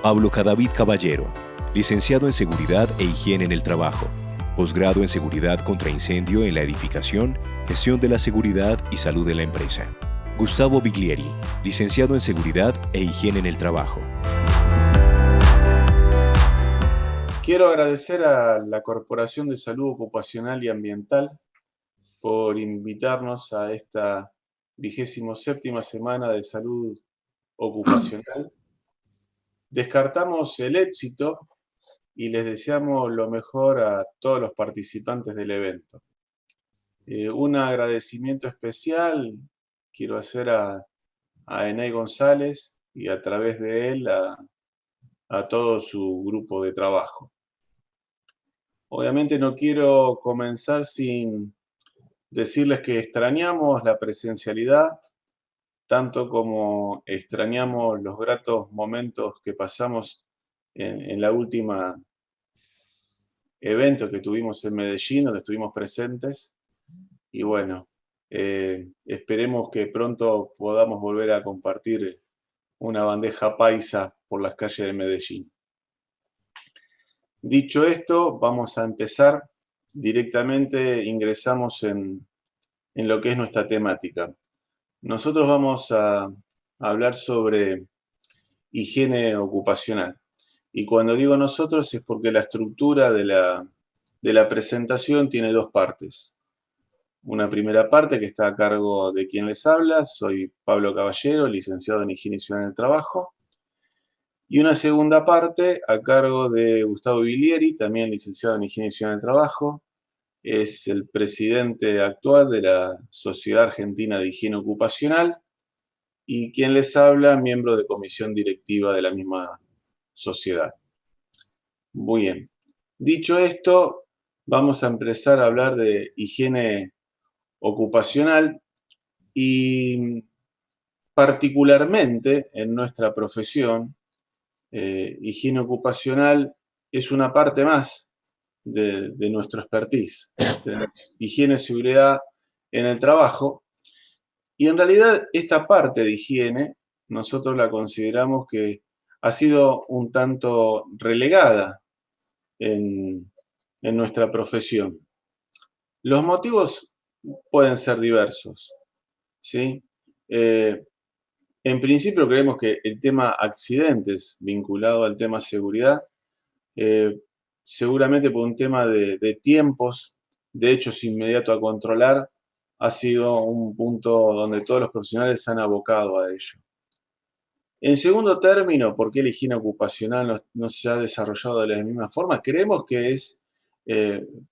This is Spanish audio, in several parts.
Pablo Cadavid Caballero, licenciado en Seguridad e Higiene en el Trabajo, posgrado en Seguridad contra Incendio en la Edificación, Gestión de la Seguridad y Salud en la Empresa. Gustavo Biglieri, licenciado en Seguridad e Higiene en el Trabajo. Quiero agradecer a la Corporación de Salud Ocupacional y Ambiental por invitarnos a esta 27ª semana de salud ocupacional. Descartamos el éxito y les deseamos lo mejor a todos los participantes del evento. Un agradecimiento especial quiero hacer a Enay González y a través de él a todo su grupo de trabajo. Obviamente no quiero comenzar sin decirles que extrañamos la presencialidad, tanto como extrañamos los gratos momentos que pasamos en la última evento que tuvimos en Medellín, donde estuvimos presentes. Y bueno, esperemos que pronto podamos volver a compartir una bandeja paisa por las calles de Medellín. Dicho esto, vamos a empezar. Directamente ingresamos en lo que es nuestra temática. Nosotros vamos a hablar sobre higiene ocupacional. Y cuando digo nosotros es porque la estructura de la presentación tiene dos partes. Una primera parte que está a cargo de quien les habla, soy Pablo Caballero, licenciado en Higiene y Seguridad en el Trabajo. Y una segunda parte a cargo de Gustavo Biglieri, también licenciado en Higiene y Seguridad en el Trabajo. Es el presidente actual de la Sociedad Argentina de Higiene Ocupacional y quien les habla, miembro de comisión directiva de la misma sociedad. Muy bien. Dicho esto, vamos a empezar a hablar de higiene ocupacional y particularmente en nuestra profesión, higiene ocupacional es una parte más de nuestro expertise. Tenemos higiene y seguridad en el trabajo y en realidad esta parte de higiene nosotros la consideramos que ha sido un tanto relegada en nuestra profesión. Los motivos pueden ser diversos, ¿sí? En principio creemos que el tema accidentes vinculado al tema seguridad, seguramente por un tema de tiempos, de hechos inmediatos a controlar, ha sido un punto donde todos los profesionales se han abocado a ello. En segundo término, ¿por qué la higiene ocupacional no se ha desarrollado de la misma forma? Creemos que es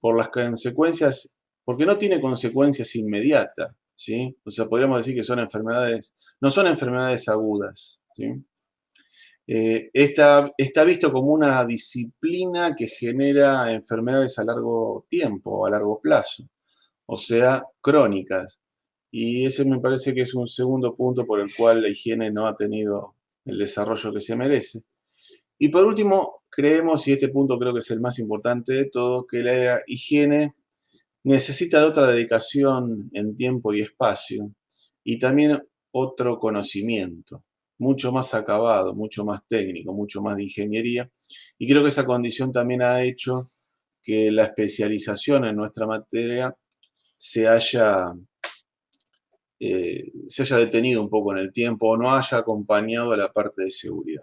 por las consecuencias, porque no tiene consecuencias inmediatas, ¿sí? O sea, podríamos decir que son enfermedades, no son enfermedades agudas, ¿sí? Está visto como una disciplina que genera enfermedades a largo tiempo, a largo plazo, o sea, crónicas. Y ese me parece que es un segundo punto por el cual la higiene no ha tenido el desarrollo que se merece. Y por último, creemos, y este punto creo que es el más importante de todo, que la higiene necesita de otra dedicación en tiempo y espacio y también otro conocimiento, mucho más acabado, mucho más técnico, mucho más de ingeniería. Y creo que esa condición también ha hecho que la especialización en nuestra materia se haya detenido un poco en el tiempo o no haya acompañado a la parte de seguridad.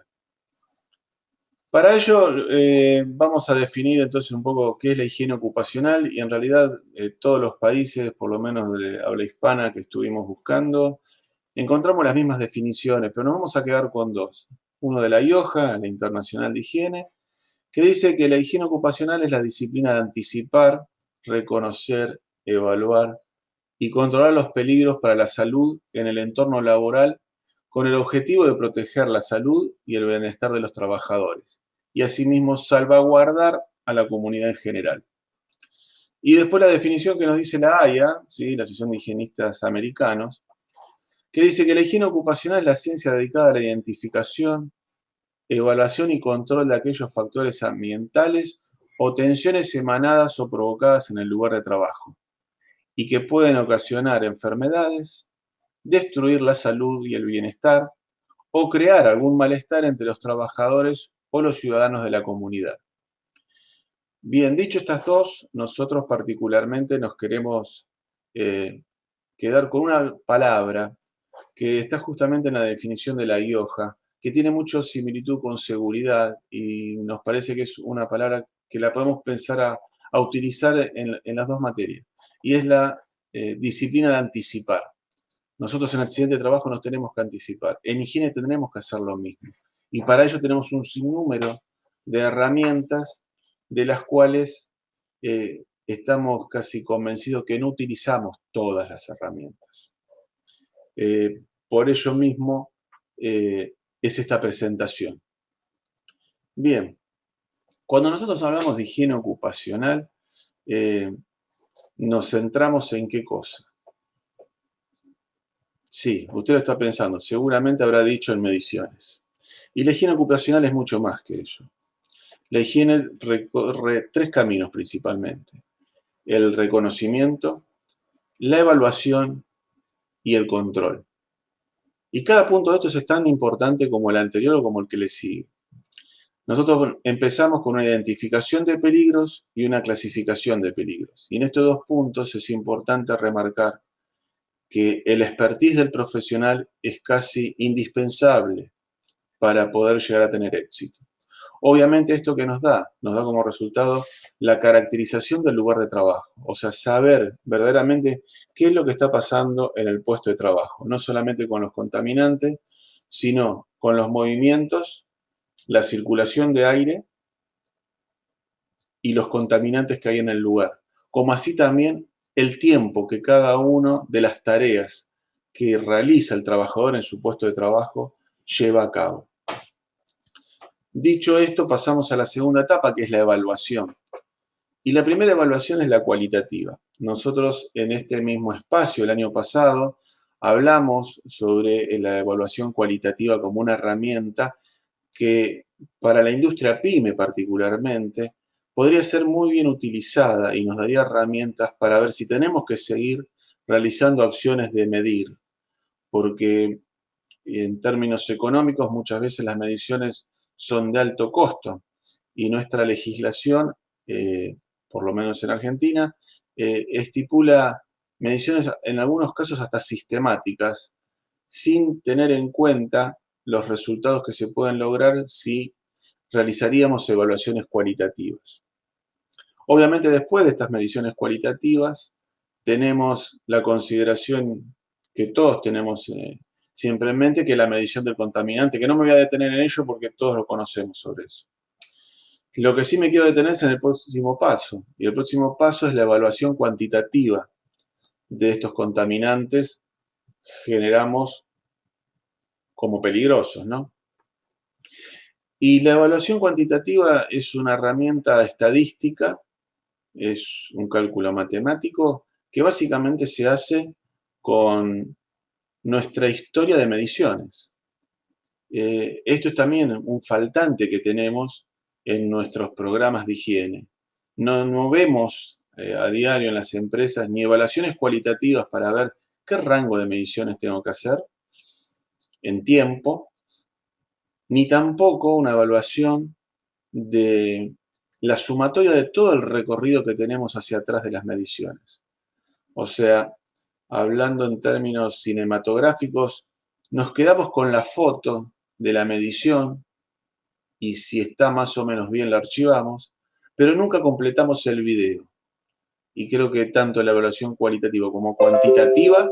Para ello vamos a definir entonces un poco qué es la higiene ocupacional y en realidad todos los países, por lo menos de habla hispana que estuvimos buscando, encontramos las mismas definiciones, pero nos vamos a quedar con dos. Uno de la IOHA, la Internacional de Higiene, que dice que la higiene ocupacional es la disciplina de anticipar, reconocer, evaluar y controlar los peligros para la salud en el entorno laboral con el objetivo de proteger la salud y el bienestar de los trabajadores y asimismo salvaguardar a la comunidad en general. Y después la definición que nos dice la AIA, ¿sí? La Asociación de Higienistas Americanos, que dice que la higiene ocupacional es la ciencia dedicada a la identificación, evaluación y control de aquellos factores ambientales o tensiones emanadas o provocadas en el lugar de trabajo y que pueden ocasionar enfermedades, destruir la salud y el bienestar o crear algún malestar entre los trabajadores o los ciudadanos de la comunidad. Bien, dicho estas dos, nosotros particularmente nos queremos quedar con una palabra que está justamente en la definición de la IOJA, que tiene mucha similitud con seguridad y nos parece que es una palabra que la podemos pensar a utilizar en las dos materias, y es la disciplina de anticipar. Nosotros en accidente de trabajo nos tenemos que anticipar, en higiene tendremos que hacer lo mismo, y para ello tenemos un sinnúmero de herramientas de las cuales estamos casi convencidos que no utilizamos todas las herramientas. Por ello mismo es esta presentación. Bien, cuando nosotros hablamos de higiene ocupacional, nos centramos en qué cosa. Sí, usted lo está pensando, seguramente habrá dicho en mediciones. Y la higiene ocupacional es mucho más que ello. La higiene recorre tres caminos principalmente: el reconocimiento, la evaluación y el control. Y cada punto de estos es tan importante como el anterior o como el que le sigue. Nosotros empezamos con una identificación de peligros y una clasificación de peligros. Y en estos dos puntos es importante remarcar que el expertise del profesional es casi indispensable para poder llegar a tener éxito. Obviamente esto que nos da como resultado la caracterización del lugar de trabajo, o sea, saber verdaderamente qué es lo que está pasando en el puesto de trabajo, no solamente con los contaminantes, sino con los movimientos, la circulación de aire y los contaminantes que hay en el lugar, como así también el tiempo que cada una de las tareas que realiza el trabajador en su puesto de trabajo lleva a cabo. Dicho esto, pasamos a la segunda etapa, que es la evaluación. Y la primera evaluación es la cualitativa. Nosotros en este mismo espacio el año pasado hablamos sobre la evaluación cualitativa como una herramienta que para la industria PYME particularmente podría ser muy bien utilizada y nos daría herramientas para ver si tenemos que seguir realizando acciones de medir, porque en términos económicos muchas veces las mediciones son de alto costo y nuestra legislación, por lo menos en Argentina, estipula mediciones en algunos casos hasta sistemáticas, sin tener en cuenta los resultados que se pueden lograr si realizaríamos evaluaciones cualitativas. Obviamente después de estas mediciones cualitativas tenemos la consideración que todos tenemos siempre en mente, que es la medición del contaminante, que no me voy a detener en ello porque todos lo conocemos sobre eso. Lo que sí me quiero detener es en el próximo paso, y el próximo paso es la evaluación cuantitativa de estos contaminantes que generamos como peligrosos, ¿no? Y la evaluación cuantitativa es una herramienta estadística, es un cálculo matemático que básicamente se hace con nuestra historia de mediciones. Esto es también un faltante que tenemos en nuestros programas de higiene. No vemos a diario en las empresas ni evaluaciones cualitativas para ver qué rango de mediciones tengo que hacer en tiempo, ni tampoco una evaluación de la sumatoria de todo el recorrido que tenemos hacia atrás de las mediciones. O sea, hablando en términos cinematográficos, nos quedamos con la foto de la medición y si está más o menos bien la archivamos, pero nunca completamos el video. Y creo que tanto la evaluación cualitativa como cuantitativa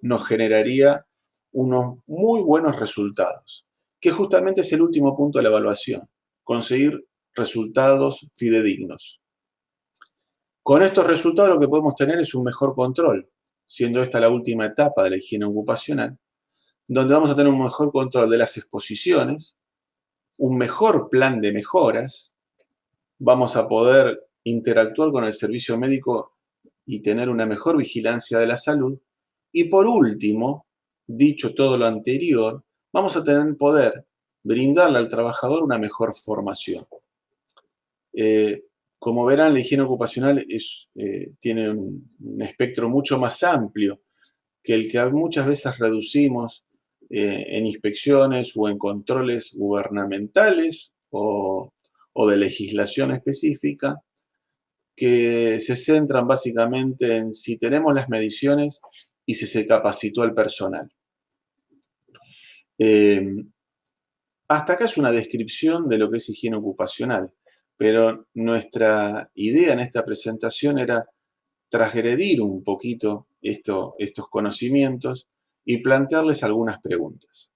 nos generaría unos muy buenos resultados, que justamente es el último punto de la evaluación, conseguir resultados fidedignos. Con estos resultados lo que podemos tener es un mejor control, siendo esta la última etapa de la higiene ocupacional, donde vamos a tener un mejor control de las exposiciones, un mejor plan de mejoras, vamos a poder interactuar con el servicio médico y tener una mejor vigilancia de la salud. Y por último, dicho todo lo anterior, vamos a poder brindarle al trabajador una mejor formación. Como verán, la higiene ocupacional tiene un espectro mucho más amplio que el que muchas veces reducimos en inspecciones o en controles gubernamentales o de legislación específica, que se centran básicamente en si tenemos las mediciones y si se capacitó al personal. Hasta acá es una descripción de lo que es higiene ocupacional, pero nuestra idea en esta presentación era transgredir un poquito estos conocimientos y plantearles algunas preguntas.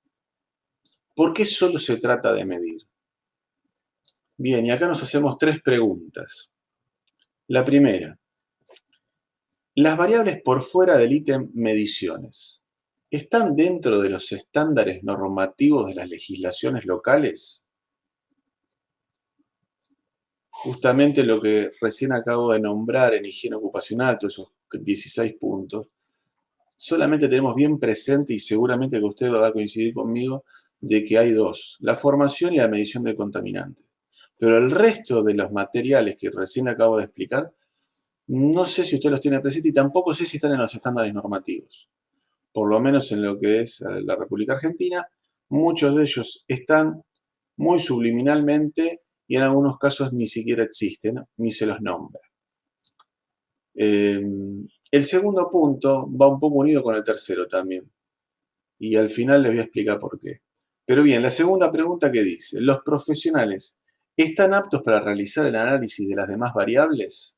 ¿Por qué solo se trata de medir? Bien, y acá nos hacemos 3 preguntas. La primera, las variables por fuera del ítem mediciones, ¿están dentro de los estándares normativos de las legislaciones locales? Justamente lo que recién acabo de nombrar en higiene ocupacional, todos esos 16 puntos, solamente tenemos bien presente, y seguramente que usted va a coincidir conmigo, de que hay 2, la formación y la medición de contaminantes. Pero el resto de los materiales que recién acabo de explicar, no sé si usted los tiene presente y tampoco sé si están en los estándares normativos. Por lo menos en lo que es la República Argentina, muchos de ellos están muy subliminalmente y en algunos casos ni siquiera existen, ¿no? Ni se los nombra. El segundo punto va un poco unido con el tercero también, y al final les voy a explicar por qué. Pero bien, la segunda pregunta que dice, ¿los profesionales están aptos para realizar el análisis de las demás variables?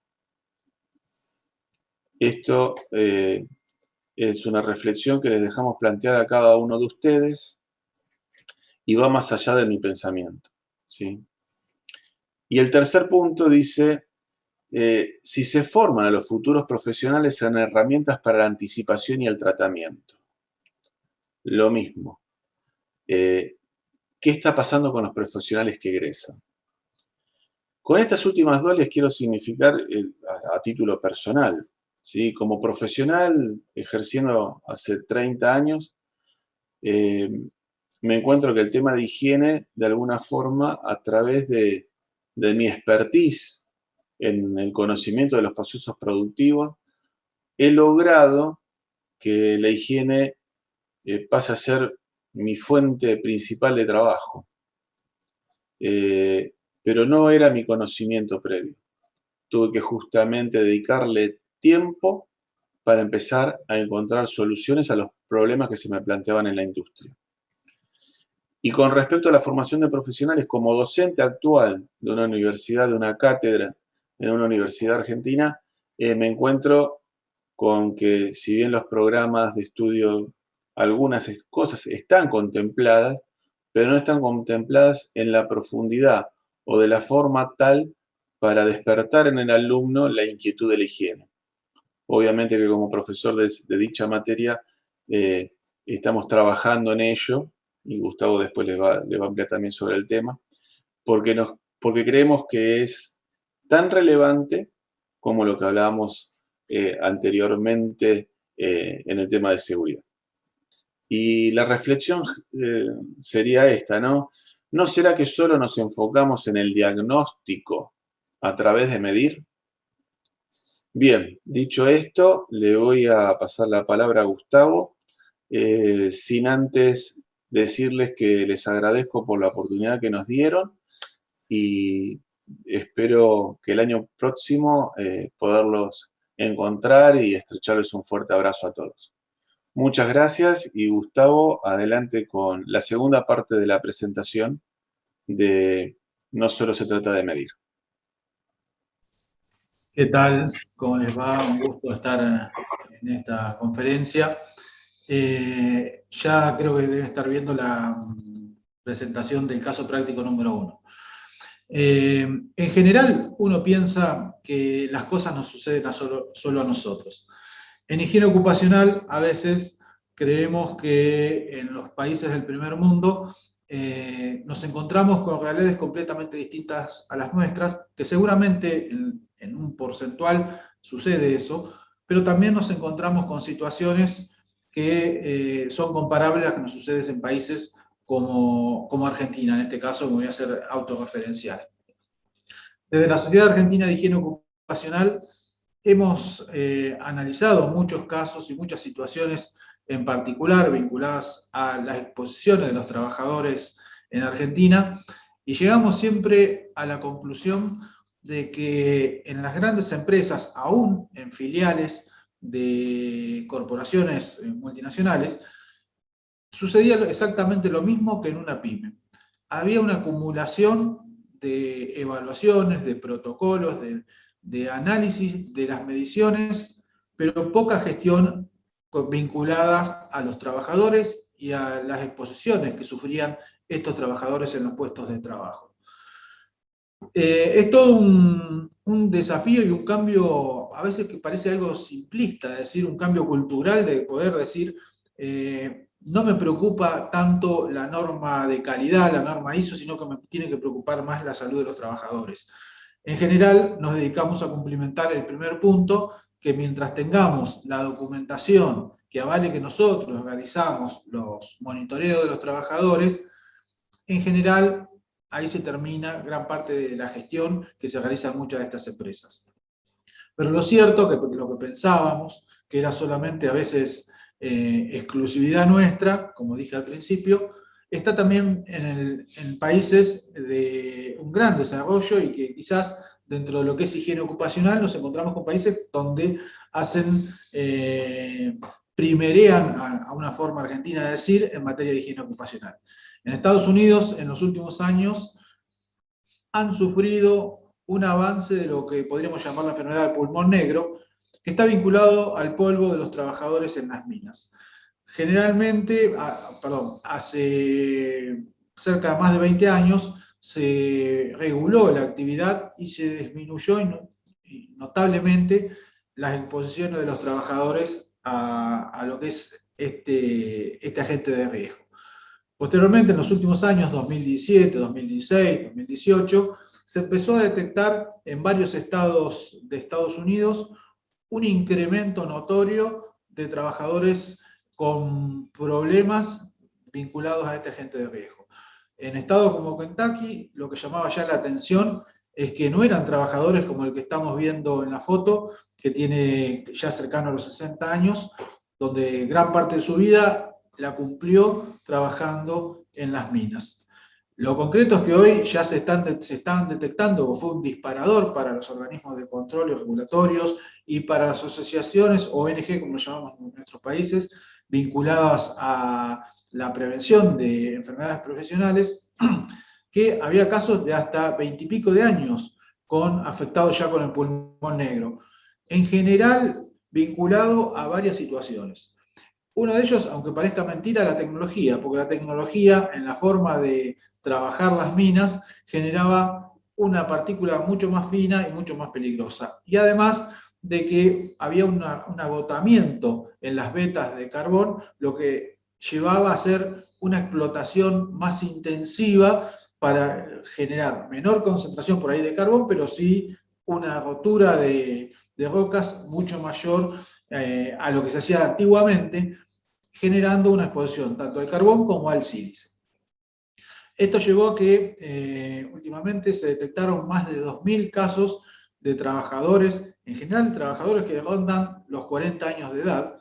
Esto es una reflexión que les dejamos planteada a cada uno de ustedes y va más allá de mi pensamiento, ¿sí? Y el tercer punto dice, si se forman a los futuros profesionales en herramientas para la anticipación y el tratamiento. Lo mismo. ¿Qué está pasando con los profesionales que egresan? Con estas últimas 2 les quiero significar a título personal, ¿sí? Como profesional, ejerciendo hace 30 años, me encuentro que el tema de higiene, de alguna forma, a través de mi expertise en el conocimiento de los procesos productivos, he logrado que la higiene pase a ser mi fuente principal de trabajo. Pero no era mi conocimiento previo. Tuve que justamente dedicarle tiempo para empezar a encontrar soluciones a los problemas que se me planteaban en la industria. Y con respecto a la formación de profesionales, como docente actual de una universidad, de una cátedra en una universidad argentina, me encuentro con que si bien los programas de estudio, algunas cosas están contempladas, pero no están contempladas en la profundidad o de la forma tal para despertar en el alumno la inquietud de la higiene. Obviamente que como profesor de dicha materia estamos trabajando en ello, y Gustavo después le va a ampliar también sobre el tema, porque creemos que es tan relevante como lo que hablábamos anteriormente en el tema de seguridad. Y la reflexión sería esta, ¿no? ¿No será que solo nos enfocamos en el diagnóstico a través de medir? Bien, dicho esto, le voy a pasar la palabra a Gustavo, sin antes decirles que les agradezco por la oportunidad que nos dieron y espero que el año próximo poderlos encontrar y estrecharles un fuerte abrazo a todos. Muchas gracias y Gustavo, adelante con la segunda parte de la presentación de No solo se trata de medir. ¿Qué tal? ¿Cómo les va? Un gusto estar en esta conferencia. Ya creo que deben estar viendo la presentación del caso práctico número 1. En general, uno piensa que las cosas nos suceden solo a nosotros. En higiene ocupacional, a veces creemos que en los países del primer mundo nos encontramos con realidades completamente distintas a las nuestras, que seguramente en un porcentual sucede eso, pero también nos encontramos con situaciones que son comparables a las que nos suceden en países como Argentina. En este caso me voy a hacer autorreferencial. Desde la Sociedad Argentina de Higiene Ocupacional hemos analizado muchos casos y muchas situaciones en particular vinculadas a las exposiciones de los trabajadores en Argentina, Y llegamos siempre a la conclusión de que en las grandes empresas, aún en filiales de corporaciones multinacionales, sucedía exactamente lo mismo que en una pyme. Había una acumulación de evaluaciones, de protocolos, de análisis de las mediciones, pero poca gestión vinculadas a los trabajadores y a las exposiciones que sufrían estos trabajadores en los puestos de trabajo. Es todo un desafío y un cambio, a veces que parece algo simplista, decir un cambio cultural, de poder decir, no me preocupa tanto la norma de calidad, la norma ISO, sino que me tiene que preocupar más la salud de los trabajadores. En general, nos dedicamos a cumplimentar el primer punto, que mientras tengamos la documentación que avale que nosotros realizamos los monitoreos de los trabajadores, en general, ahí se termina gran parte de la gestión que se realiza en muchas de estas empresas. Pero lo cierto, que lo que pensábamos, que era solamente a veces exclusividad nuestra, como dije al principio, está también en países de un gran desarrollo y que quizás dentro de lo que es higiene ocupacional nos encontramos con países donde hacen, primerean a una forma argentina de decir en materia de higiene ocupacional. En Estados Unidos, en los últimos años, han sufrido un avance de lo que podríamos llamar la enfermedad del pulmón negro, que está vinculado al polvo de los trabajadores en las minas. Generalmente, hace cerca de más de 20 años, se reguló la actividad y se disminuyó notablemente las exposiciones de los trabajadores a lo que es este agente de riesgo. Posteriormente, en los últimos años, 2017, 2016, 2018, se empezó a detectar en varios estados de Estados Unidos un incremento notorio de trabajadores con problemas vinculados a este agente de riesgo. En estados como Kentucky, lo que llamaba ya la atención es que no eran trabajadores como el que estamos viendo en la foto, que tiene ya cercano a los 60 años, donde gran parte de su vida la cumplió trabajando en las minas. Lo concreto es que hoy ya se están detectando, fue un disparador para los organismos de control y regulatorios y para las asociaciones ONG, como lo llamamos en nuestros países, vinculadas a la prevención de enfermedades profesionales, que había casos de hasta 20 y pico de años afectados ya con el pulmón negro. En general, vinculado a varias situaciones. Uno de ellos, aunque parezca mentira, la tecnología, porque la tecnología en la forma de trabajar las minas generaba una partícula mucho más fina y mucho más peligrosa. Y además de que había un agotamiento en las vetas de carbón, lo que llevaba a hacer una explotación más intensiva para generar menor concentración por ahí de carbón, pero sí una rotura de rocas mucho mayor a lo que se hacía antiguamente, generando una exposición tanto al carbón como al sílice. Esto llevó a que últimamente se detectaron más de 2.000 casos de trabajadores, en general trabajadores que rondan los 40 años de edad,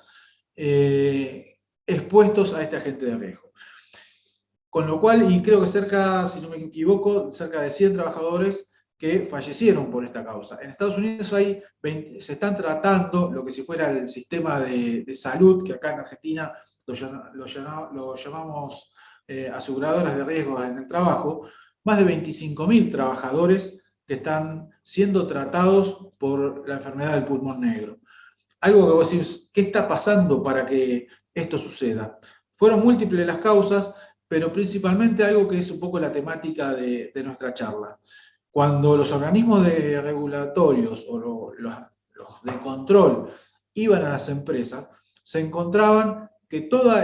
expuestos a este agente de riesgo. Con lo cual, y creo que cerca, si no me equivoco, cerca de 100 trabajadores que fallecieron por esta causa. En Estados Unidos se están tratando lo que si fuera el sistema de salud, que acá en Argentina lo llamamos aseguradoras de riesgos en el trabajo, más de 25.000 trabajadores que están siendo tratados por la enfermedad del pulmón negro. Algo que vos decís, ¿qué está pasando para que esto suceda? Fueron múltiples las causas, pero principalmente algo que es un poco la temática de nuestra charla. Cuando los organismos regulatorios o los de control iban a las empresas, se encontraban que todos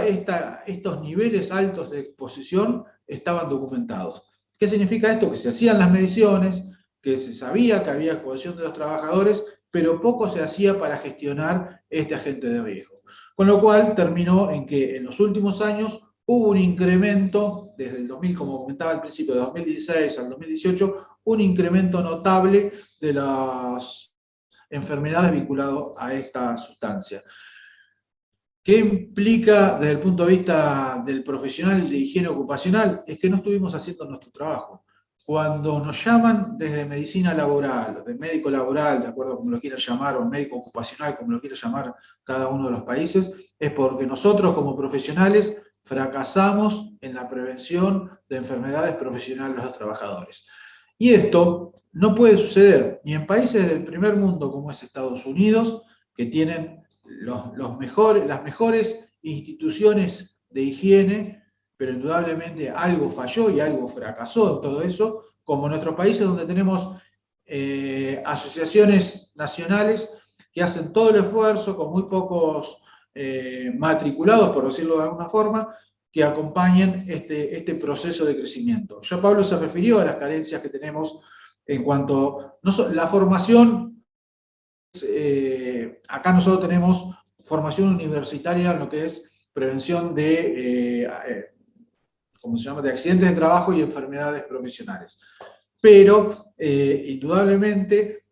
estos niveles altos de exposición estaban documentados. ¿Qué significa esto? Que se hacían las mediciones, que se sabía que había exposición de los trabajadores, pero poco se hacía para gestionar este agente de riesgo. Con lo cual terminó en que en los últimos años hubo un incremento, desde el 2000, como comentaba al principio, de 2016 al 2018, un incremento notable de las enfermedades vinculadas a esta sustancia. ¿Qué implica desde el punto de vista del profesional de higiene ocupacional? Es que no estuvimos haciendo nuestro trabajo. cuando nos llaman desde medicina laboral, de médico laboral, de acuerdo a como lo quieran llamar, o médico ocupacional, como lo quiera llamar cada uno de los países, es porque nosotros como profesionales fracasamos en la prevención de enfermedades profesionales de los trabajadores. Y esto no puede suceder ni en países del primer mundo como es Estados Unidos, que tienen las mejores instituciones de higiene, pero indudablemente algo falló y algo fracasó en todo eso, como en nuestros países donde tenemos asociaciones nacionales que hacen todo el esfuerzo con muy pocos matriculados, por decirlo de alguna forma, que acompañen este proceso de crecimiento. Ya Pablo se refirió a las carencias que tenemos en cuanto a la formación. Acá nosotros tenemos formación universitaria en lo que es prevención de ¿cómo se llama?, de accidentes de trabajo y enfermedades profesionales. Pero, indudablemente,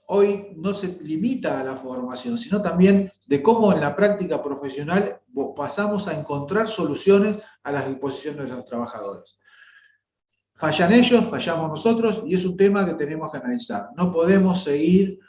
hoy no se limita a la formación, sino también de cómo en la práctica profesional pasamos a encontrar soluciones a las disposiciones de los trabajadores. Fallan ellos, fallamos nosotros, y es un tema que tenemos que analizar. No podemos seguir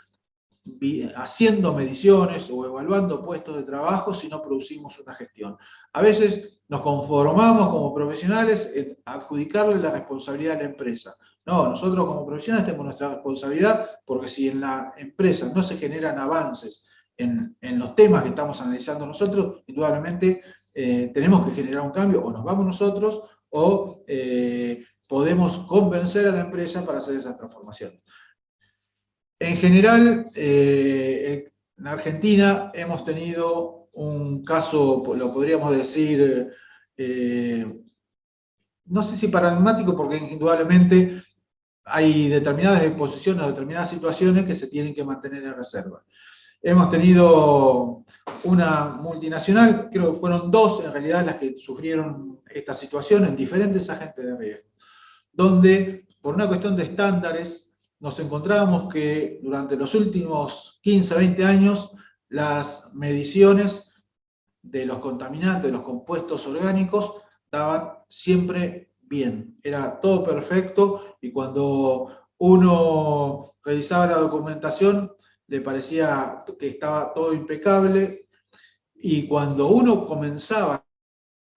haciendo mediciones o evaluando puestos de trabajo si no producimos una gestión. A veces nos conformamos como profesionales en adjudicarle la responsabilidad a la empresa. No, nosotros como profesionales tenemos nuestra responsabilidad, porque si en la empresa no se generan avances en los temas que estamos analizando nosotros, indudablemente tenemos que generar un cambio, o nos vamos nosotros, o podemos convencer a la empresa para hacer esa transformación. En general, en Argentina hemos tenido un caso, lo podríamos decir, no sé si paradigmático, porque indudablemente hay determinadas exposiciones o determinadas situaciones que se tienen que mantener en reserva. Hemos tenido una multinacional, creo que fueron dos en realidad las que sufrieron esta situación en diferentes agentes de riesgo, donde por una cuestión de estándares nos encontrábamos que durante los últimos 15, 20 años las mediciones de los contaminantes, de los compuestos orgánicos, daban siempre bien. Era todo perfecto, y cuando uno revisaba la documentación le parecía que estaba todo impecable, y cuando uno comenzaba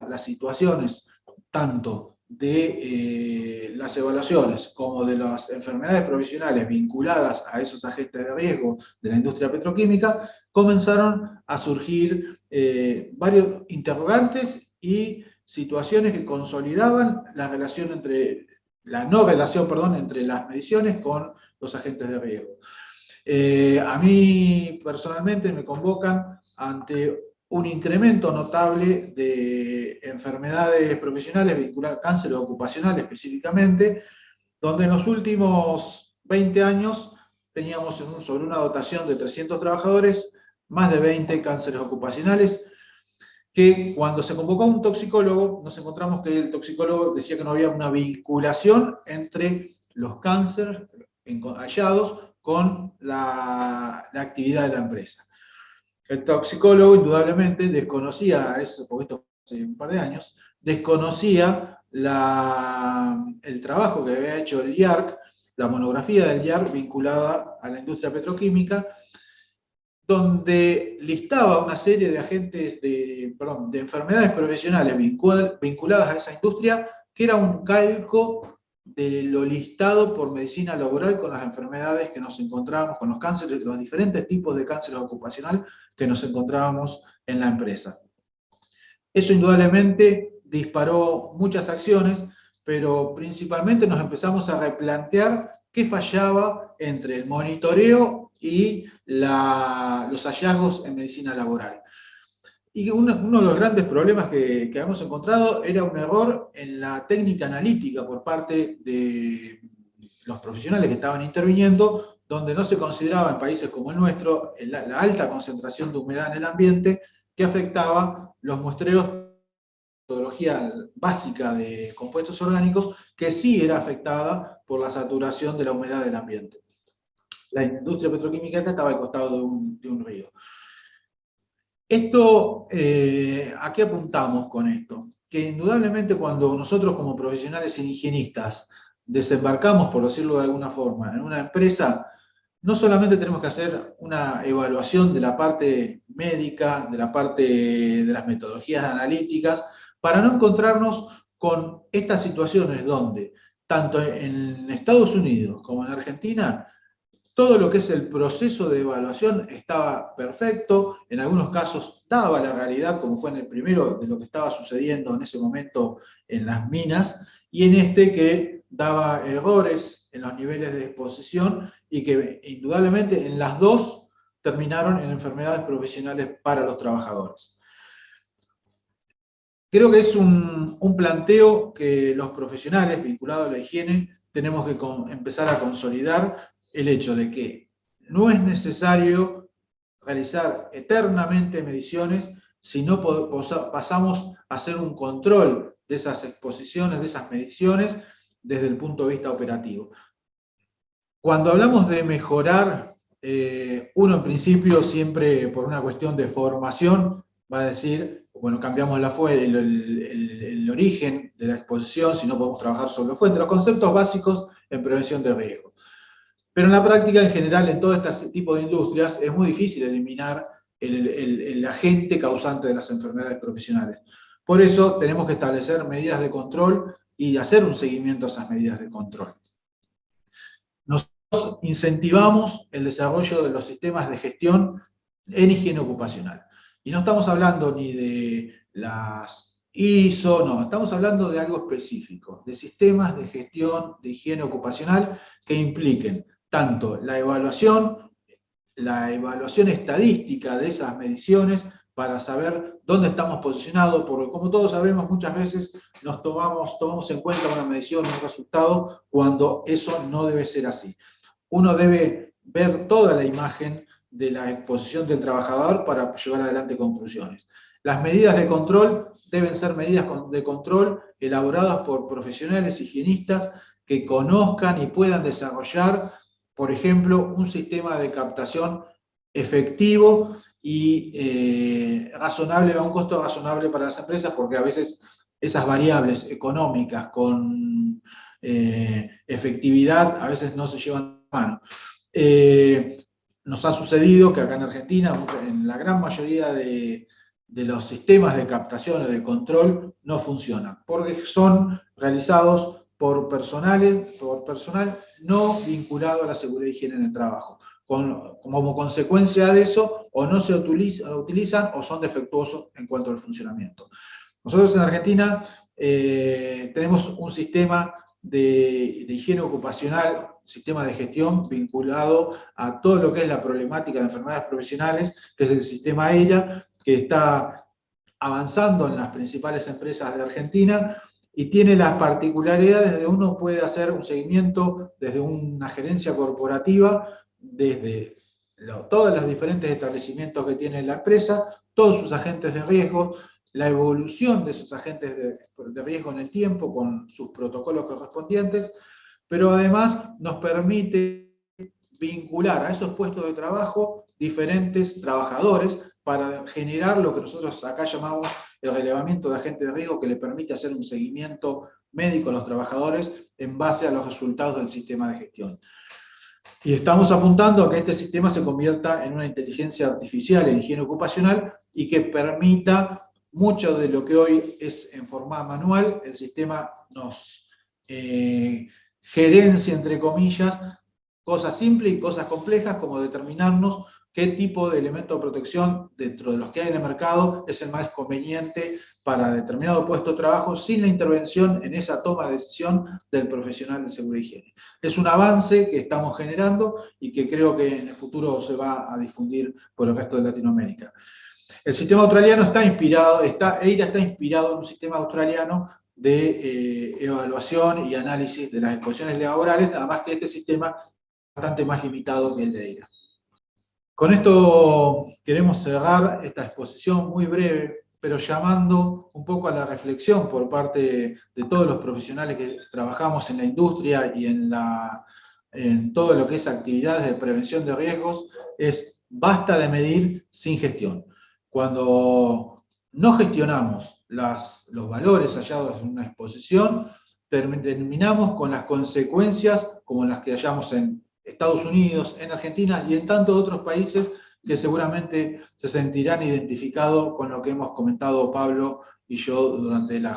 las situaciones, tanto de las evaluaciones como de las enfermedades profesionales vinculadas a esos agentes de riesgo de la industria petroquímica, comenzaron a surgir varios interrogantes y situaciones que consolidaban la relación entre, la no relación, perdón, entre las mediciones con los agentes de riesgo. A mí personalmente me convocan ante un incremento notable de enfermedades profesionales vinculadas a cáncer ocupacional específicamente, donde en los últimos 20 años teníamos sobre una dotación de 300 trabajadores, más de 20 cánceres ocupacionales, que cuando se convocó a un toxicólogo, nos encontramos que el toxicólogo decía que no había una vinculación entre los cánceres hallados con la actividad de la empresa. El toxicólogo indudablemente desconocía, eso porque esto hace un par de años, desconocía el trabajo que había hecho el IARC, la monografía del IARC vinculada a la industria petroquímica, donde listaba una serie de agentes de enfermedades profesionales vinculadas a esa industria, que era un calco de lo listado por medicina laboral con las enfermedades que nos encontrábamos, con los cánceres, los diferentes tipos de cánceres ocupacional que nos encontrábamos en la empresa. Eso indudablemente disparó muchas acciones, pero principalmente nos empezamos a replantear qué fallaba entre el monitoreo y los hallazgos en medicina laboral. Y uno de los grandes problemas que hemos encontrado era un error en la técnica analítica por parte de los profesionales que estaban interviniendo, donde no se consideraba en países como el nuestro la alta concentración de humedad en el ambiente que afectaba los muestreos de metodología básica de compuestos orgánicos, que sí era afectada por la saturación de la humedad del ambiente. La industria petroquímica estaba al costado de un río. Esto, ¿a qué apuntamos con esto? Que indudablemente cuando nosotros como profesionales higienistas desembarcamos, por decirlo de alguna forma, en una empresa, no solamente tenemos que hacer una evaluación de la parte médica, de la parte de las metodologías analíticas, para no encontrarnos con estas situaciones donde, tanto en Estados Unidos como en Argentina, todo lo que es el proceso de evaluación estaba perfecto, en algunos casos daba la realidad, como fue en el primero, de lo que estaba sucediendo en ese momento en las minas, y en este que daba errores en los niveles de exposición y que indudablemente en las dos terminaron en enfermedades profesionales para los trabajadores. Creo que es un planteo que los profesionales vinculados a la higiene tenemos que empezar a consolidar, el hecho de que no es necesario realizar eternamente mediciones, si no pasamos a hacer un control de esas exposiciones, de esas mediciones, desde el punto de vista operativo. Cuando hablamos de mejorar, uno en principio siempre por una cuestión de formación va a decir, bueno, cambiamos el origen de la exposición, si no podemos trabajar sobre la fuente, los conceptos básicos en prevención de riesgo. Pero en la práctica, en general, en todo este tipo de industrias, es muy difícil eliminar el agente causante de las enfermedades profesionales. Por eso tenemos que establecer medidas de control y hacer un seguimiento a esas medidas de control. Nosotros incentivamos el desarrollo de los sistemas de gestión en higiene ocupacional. Y no estamos hablando ni de las ISO, no, estamos hablando de algo específico, de sistemas de gestión de higiene ocupacional que impliquen tanto la evaluación estadística de esas mediciones para saber dónde estamos posicionados, porque como todos sabemos, muchas veces tomamos en cuenta una medición, un resultado, cuando eso no debe ser así. Uno debe ver toda la imagen de la exposición del trabajador para llevar adelante conclusiones. Las medidas de control deben ser medidas de control elaboradas por profesionales higienistas que conozcan y puedan desarrollar, por ejemplo, un sistema de captación efectivo y razonable, a un costo razonable para las empresas, porque a veces esas variables económicas con efectividad a veces no se llevan a mano. Nos ha sucedido que acá en Argentina, en la gran mayoría de los sistemas de captación o de control no funcionan, porque son realizados por personal no vinculado a la seguridad y higiene en el trabajo. Como consecuencia de eso, o no se utilizan o son defectuosos en cuanto al funcionamiento. Nosotros en Argentina tenemos un sistema de higiene ocupacional, sistema de gestión vinculado a todo lo que es la problemática de enfermedades profesionales, que es el sistema EIRA, que está avanzando en las principales empresas de Argentina y tiene las particularidades de uno puede hacer un seguimiento desde una gerencia corporativa, desde todos los diferentes establecimientos que tiene la empresa, todos sus agentes de riesgo, la evolución de esos agentes de riesgo en el tiempo con sus protocolos correspondientes, pero además nos permite vincular a esos puestos de trabajo diferentes trabajadores para generar lo que nosotros acá llamamos el relevamiento de agentes de riesgo, que le permite hacer un seguimiento médico a los trabajadores en base a los resultados del sistema de gestión. Y estamos apuntando a que este sistema se convierta en una inteligencia artificial en higiene ocupacional y que permita mucho de lo que hoy es en forma manual, el sistema nos gerencia, entre comillas, cosas simples y cosas complejas, como determinarnos qué tipo de elemento de protección dentro de los que hay en el mercado es el más conveniente para determinado puesto de trabajo sin la intervención en esa toma de decisión del profesional de seguridad y higiene. Es un avance que estamos generando y que creo que en el futuro se va a difundir por el resto de Latinoamérica. El sistema australiano EIRA está inspirado en un sistema australiano de evaluación y análisis de las exposiciones laborales, nada más que este sistema es bastante más limitado que el de EIRA. Con esto queremos cerrar esta exposición muy breve, pero llamando un poco a la reflexión por parte de todos los profesionales que trabajamos en la industria y en todo lo que es actividades de prevención de riesgos, es basta de medir sin gestión. Cuando no gestionamos los valores hallados en una exposición, terminamos con las consecuencias como las que hallamos en Estados Unidos, en Argentina y en tantos otros países que seguramente se sentirán identificados con lo que hemos comentado Pablo y yo durante la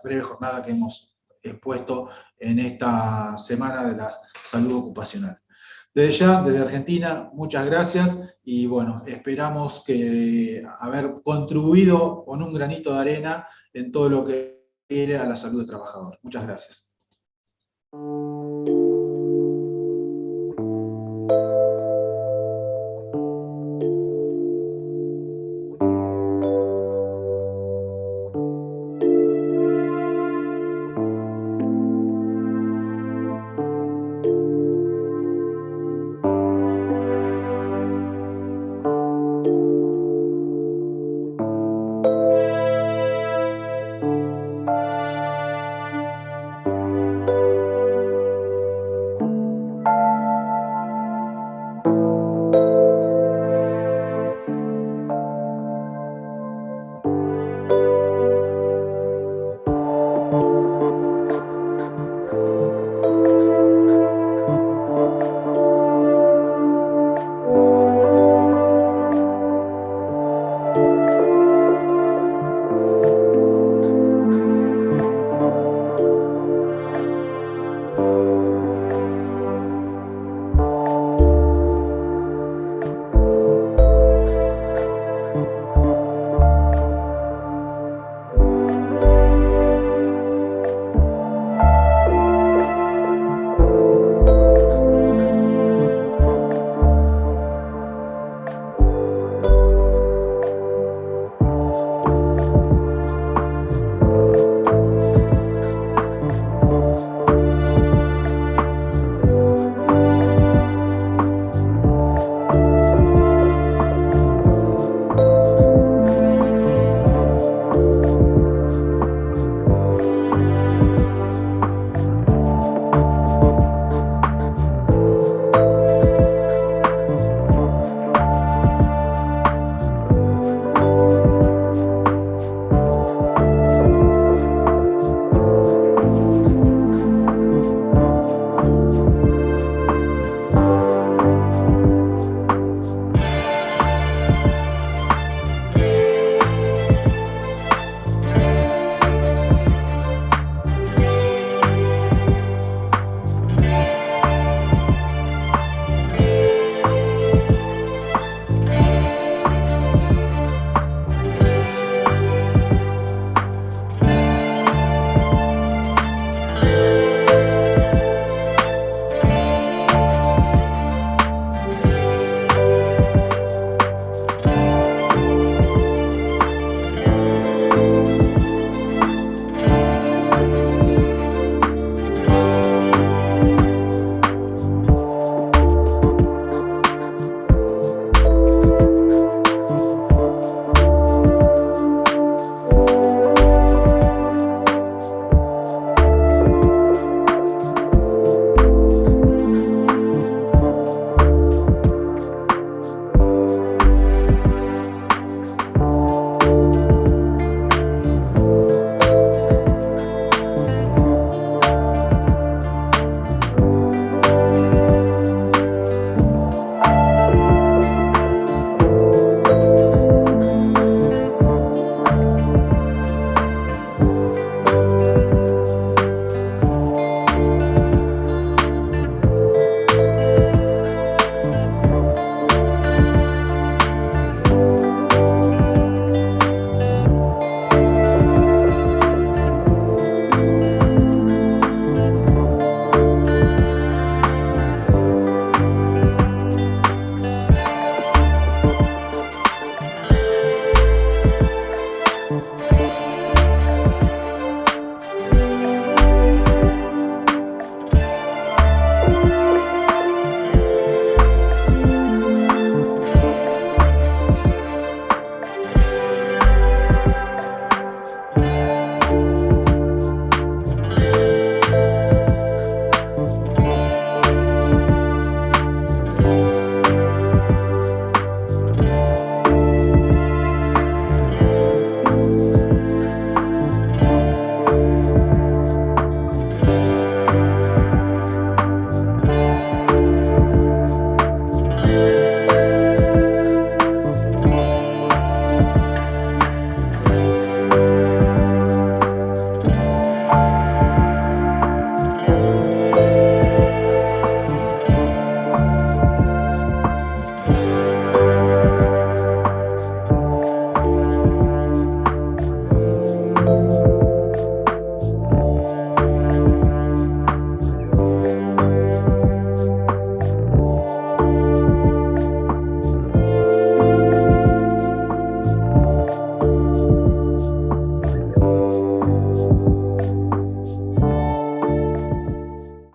breve jornada que hemos expuesto en esta semana de la salud ocupacional. Desde ya, desde Argentina, muchas gracias y bueno, esperamos haber contribuido con un granito de arena en todo lo que refiere a la salud del trabajador. Muchas gracias.